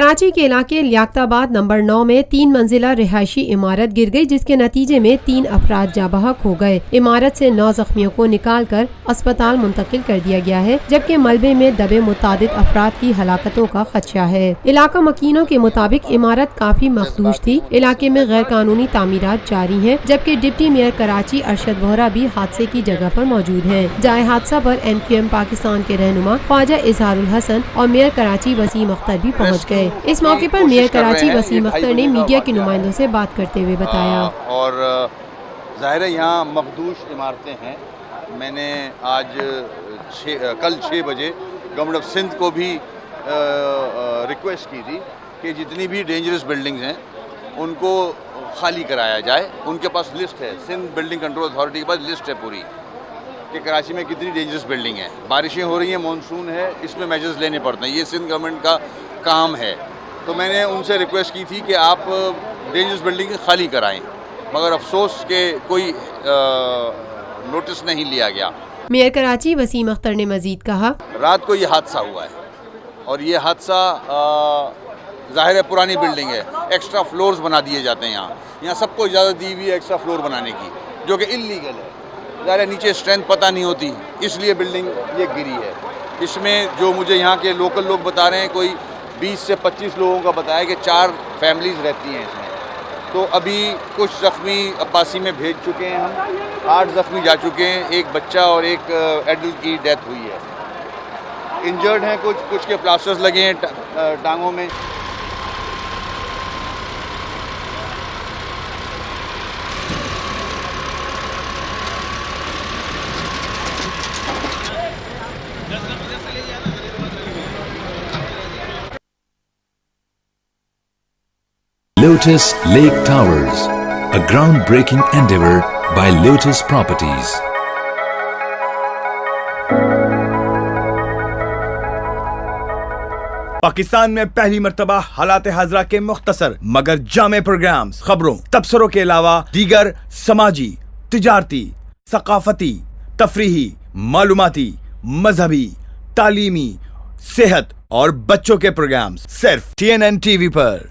کراچی کے علاقے لیاقتاباد نمبر 9 میں 3 منزلہ رہائشی عمارت گر گئی، جس کے نتیجے میں 3 افراد جاں بحق ہو گئے۔ عمارت سے 9 زخمیوں کو نکال کر اسپتال منتقل کر دیا گیا ہے، جبکہ ملبے میں دبے متعدد افراد کی ہلاکتوں کا خدشہ ہے۔ علاقہ مکینوں کے مطابق عمارت کافی مخدوش تھی۔ علاقے میں غیرقانونی تعمیرات جاری ہیں، جبکہ ڈپٹی میئر کراچی ارشد وہرا بھی حادثے کی جگہ پر موجود ہیں۔ جائے حادثہ پر MQM پاکستان کے رہنما خواجہ اظہار الحسن اور میئر کراچی وسیم اختر بھی پہنچ گئے۔ اس موقع پر میئر کراچی وسیم اختر نے میڈیا کے نمائندوں سے بات کرتے ہوئے بتایا، اور ظاہر ہے یہاں مخدوش عمارتیں ہیں۔ میں نے آج کل 6 بجے گورنمنٹ آف سندھ کو بھی ریکویسٹ کی تھی کہ جتنی بھی ڈینجرس بلڈنگز ہیں ان کو خالی کرایا جائے۔ ان کے پاس لسٹ ہے، سندھ بلڈنگ کنٹرول اتھارٹی کے پاس لسٹ ہے پوری کہ کراچی میں کتنی ڈینجرس بلڈنگ ہیں۔ بارشیں ہو رہی ہیں، مانسون ہے، اس میں میجرز لینے پڑتے ہیں، یہ سندھ گورنمنٹ کا کام ہے۔ تو میں نے ان سے ریکویسٹ کی تھی کہ آپ ڈینجرس بلڈنگ خالی کرائیں، مگر افسوس کہ کوئی نوٹس نہیں لیا گیا۔ میئر کراچی وسیم اختر نے مزید کہا، رات کو یہ حادثہ ہوا ہے اور یہ حادثہ ظاہر ہے پرانی بلڈنگ ہے، ایکسٹرا فلورز بنا دیے جاتے ہیں۔ یہاں سب کو اجازت دی ہوئی ہے ایکسٹرا فلور بنانے کی، جو کہ انلیگل ہے۔ ظاہر ہے نیچے اسٹرینتھ پتہ نہیں ہوتی، اس لیے بلڈنگ یہ گری ہے۔ اس میں جو مجھے یہاں کے لوکل لوگ بتا رہے ہیں، کوئی 20 سے 25 لوگوں کا بتایا کہ 4 فیملیز رہتی ہیں اس میں۔ تو ابھی کچھ زخمی عباسی میں بھیج چکے ہیں، ہم 8 زخمی جا چکے ہیں، ایک بچہ اور ایک ایڈلٹ کی ڈیتھ ہوئی ہے۔ انجرڈ ہیں کچھ کے پلاسٹرز لگے ہیں ٹانگوں میں۔ Lotus Lake Towers, a groundbreaking endeavor by Lotus Properties. Pakistan میں پہلی مرتبہ حالات حاضرہ کے مختصر مگر جامع پروگرامز، خبروں، تبصروں کے علاوہ دیگر سماجی، تجارتی، ثقافتی، تفریحی، معلوماتی، مذہبی، تعلیمی، صحت اور بچوں کے پروگرامز صرف TNN TV پر۔